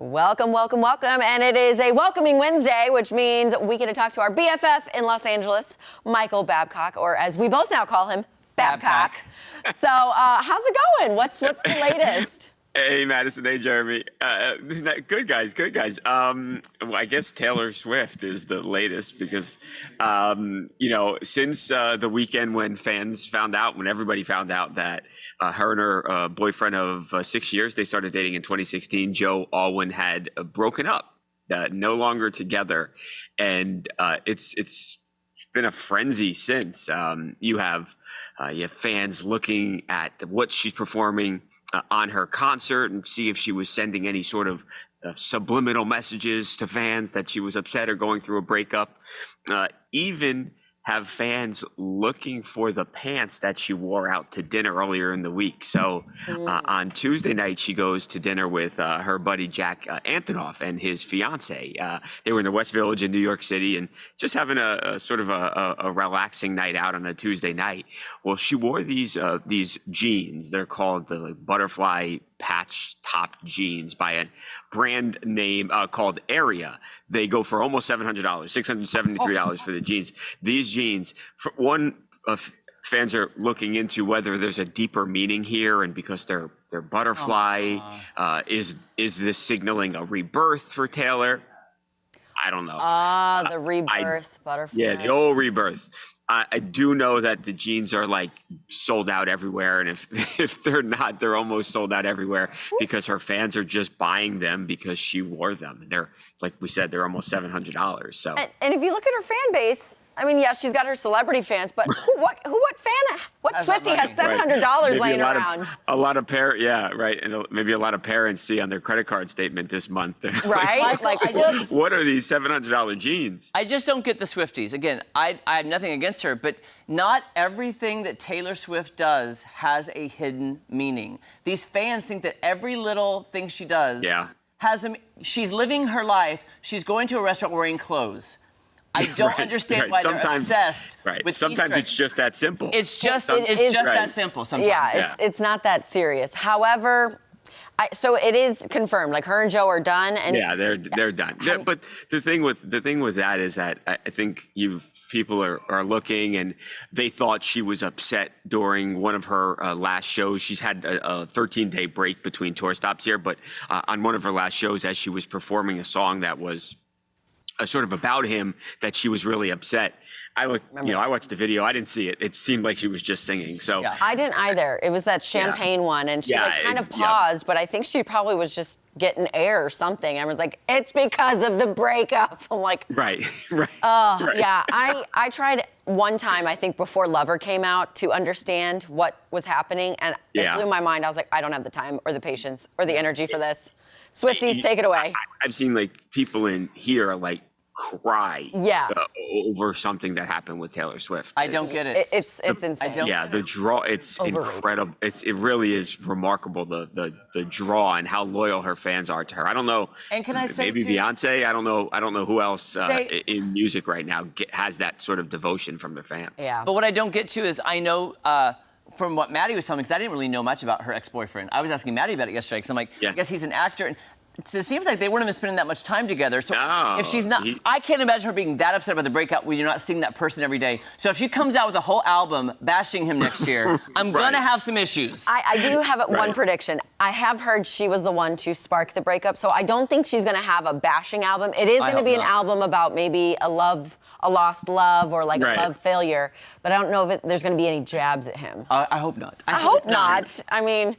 Welcome, welcome, welcome. And it is a welcoming Wednesday, which means we get to talk to our BFF in Los Angeles, Michael Babcock, or as we both now call him, Babcock. So how's it going? What's the latest? Hey, Madison. Hey, Jeremy. Good guys. Well, I guess Taylor Swift is the latest because, since the weekend when everybody found out that her and her boyfriend of 6 years, they started dating in 2016, Joe Alwyn, had broken up, no longer together. And it's been a frenzy since. You have fans looking at what she's performing on her concert and see if she was sending any sort of subliminal messages to fans that she was upset or going through a breakup. Even have fans looking for the pants that she wore out to dinner earlier in the week. So on Tuesday night, she goes to dinner with her buddy Jack Antonoff and his fiance. They were in the West Village in New York City and just having a sort of a relaxing night out on a Tuesday night. Well, she wore these jeans. They're called the butterfly patch top jeans by a brand name called Area. They go for almost $700, $673 for the jeans. These jeans, for one, fans are looking into whether there's a deeper meaning here, and because they're butterfly, is this signaling a rebirth for Taylor? I don't know. The rebirth butterfly. Yeah, the old rebirth. I do know that the jeans are like sold out everywhere. And if they're not, they're almost sold out everywhere because her fans are just buying them because she wore them. And they're, like we said, they're almost $700. So. And if you look at her fan base, I mean, yeah, she's got her celebrity fans, but what Swiftie has $700 laying around? A lot of parents, yeah, right. And maybe a lot of parents see on their credit card statement this month. Right? What are these $700 jeans? I just don't get the Swifties. Again, I have nothing against her, but not everything that Taylor Swift does has a hidden meaning. These fans think that every little thing she does she's living her life. She's going to a restaurant wearing clothes. I don't understand why they're obsessed with Sometimes it's just that simple. It's just that simple sometimes. Yeah, it's not that serious. However, so it is confirmed. Like, her and Joe are done. And yeah, they're done. But the thing with that is that I think people are looking, and they thought she was upset during one of her last shows. She's had a 13-day break between tour stops here, but on one of her last shows, as she was performing a song that was sort of about him, that she was really upset. I watched the video. I didn't see it. It seemed like she was just singing. So I didn't either. It was that champagne one, and she kind of paused, but I think she probably was just getting air or something. I was like, it's because of the breakup. I'm like, right. Yeah. I tried one time, I think before Lover came out, to understand what was happening, and it blew my mind. I was like, I don't have the time or the patience or the energy for this. Swifties, take it away. I've seen like people in here like cry over something that happened with Taylor Swift. I don't get it. It's insane. The draw, it's incredible. It really is remarkable, the draw and how loyal her fans are to her. I don't know. And can I say maybe Beyonce? I don't know who else in music right now has that sort of devotion from their fans. Yeah. But what I don't get to is I know from what Maddie was telling me, because I didn't really know much about her ex-boyfriend. I was asking Maddie about it yesterday, because I'm like, I guess he's an actor. And it seems like they weren't even spending that much time together. So if she's not, I can't imagine her being that upset about the breakup when you're not seeing that person every day. So if she comes out with a whole album bashing him next year, I'm going to have some issues. I do have one prediction. I have heard she was the one to spark the breakup, so I don't think she's going to have a bashing album. It is going to be an album about maybe a lost love, or like a love failure. But I don't know if there's going to be any jabs at him. I hope not. I hope not. I mean...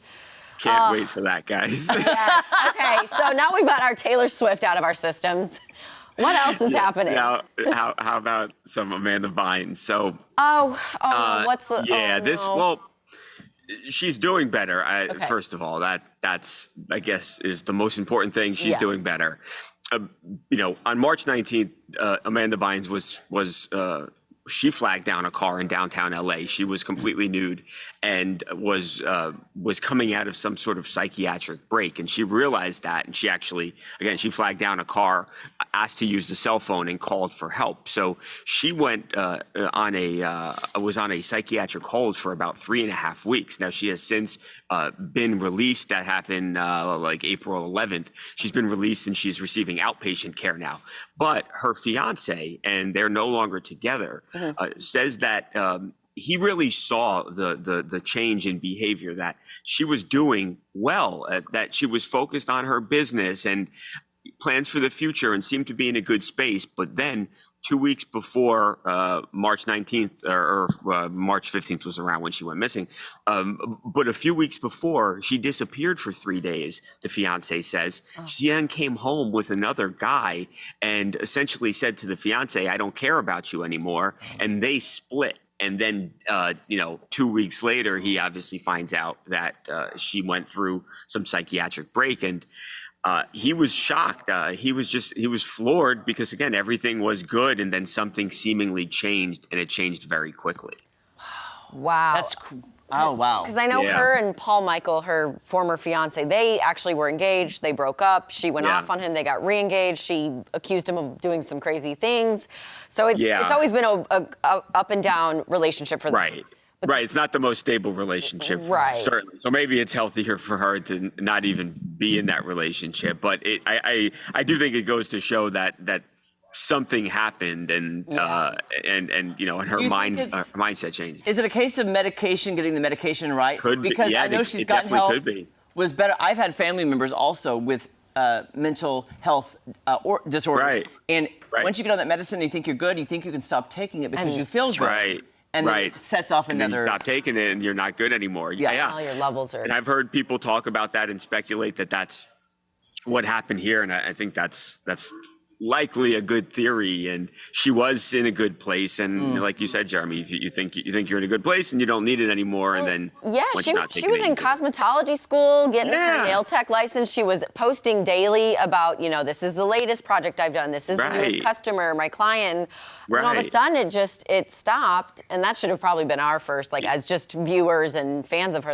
Can't wait for that, guys. Yes. Okay, so now we've got our Taylor Swift out of our systems. What else is happening? Now, how about some Amanda Bynes? So, what's the? Well, she's doing better. First of all, that's I guess is the most important thing. She's doing better. On March 19th, Amanda Bynes was she flagged down a car in downtown LA. She was completely nude and was coming out of some sort of psychiatric break. And she realized that. And she actually, again, she flagged down a car, asked to use the cell phone and called for help. So she went was on a psychiatric hold for about 3.5 weeks. Now she has since been released. That happened like April 11th. She's been released and she's receiving outpatient care now. But her fiance, and they're no longer together, says that he really saw the change in behavior, that she was doing well, that she was focused on her business and plans for the future and seemed to be in a good space. But then 2 weeks before March 19th or March 15th was around when she went missing. But a few weeks before, she disappeared for 3 days, the fiance says. She then came home with another guy and essentially said to the fiance, I don't care about you anymore. And they split. And then, 2 weeks later, he obviously finds out that she went through some psychiatric break. And he was shocked. He was floored because, again, everything was good. And then something seemingly changed, and it changed very quickly. Wow. Oh, wow. Because I know her and Paul Michael, her former fiance, they actually were engaged. They broke up. She went off on him. They got re-engaged. She accused him of doing some crazy things. So it's always been a up and down relationship for them. Right. Right, it's not the most stable relationship, certainly. So maybe it's healthier for her to not even be in that relationship. But I do think it goes to show that something happened, and her mindset changed. Is it a case of medication, getting the medication right? Could be. Because I know she's gotten help. Could be. Was better. I've had family members also with mental health disorders, right. And once you get on that medicine, you think you're good. You think you can stop taking it because you feel good. Right. And then it sets off another. And then you stop taking it, and you're not good anymore. Yeah. All your levels are. And I've heard people talk about that and speculate that that's what happened here, and I think that's likely a good theory. And she was in a good place, and like you said, Jeremy, you think you're in a good place and you don't need it anymore, and then she was in cosmetology school, getting her nail tech license. She was posting daily about, this is the latest project I've done. This is the newest customer, my client. And all of a sudden, it stopped, and that should have probably been our first, as just viewers and fans of her,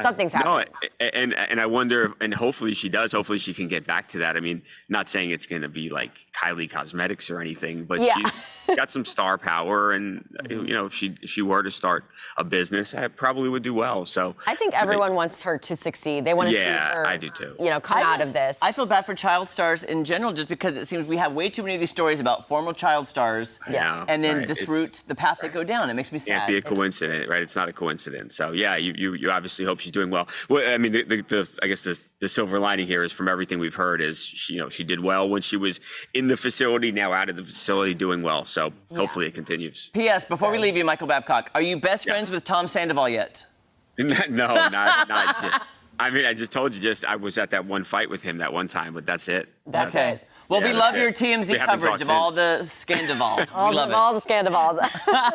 something's happening. No, and I wonder, and hopefully she does. Hopefully she can get back to that. I mean, not saying it's going to be like Kylie Cosmetics or anything, but she's got some star power, and if she were to start a business, I probably would do well. So I think everyone wants her to succeed. They want to see her. I do too. Come out of this. I feel bad for child stars in general, just because it seems we have way too many of these stories about former child stars. And then the path they go down. It makes me sad. Can't be a coincidence, right? It's not a coincidence. So you obviously hope she's doing well. Well, I mean, I guess the silver lining here is, from everything we've heard, is she did well when she was in the facility. Now out of the facility, doing well. So hopefully it continues. P.S. Before we leave you, Michael Babcock, are you best friends with Tom Sandoval yet? No, not yet. I mean, I just told you, I was at that one fight with him that one time, but that's it. That's it. Well, we love your TMZ coverage of all the Scandival. All the Scandivals.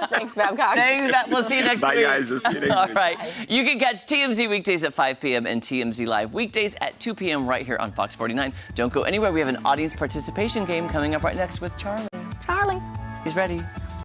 Thanks, Babcock. Thanks. We'll see you next week. Bye, guys. We'll see you next week. All right. You can catch TMZ weekdays at 5 p.m. and TMZ Live weekdays at 2 p.m. right here on Fox 49. Don't go anywhere. We have an audience participation game coming up right next with Charlie. Charlie. He's ready.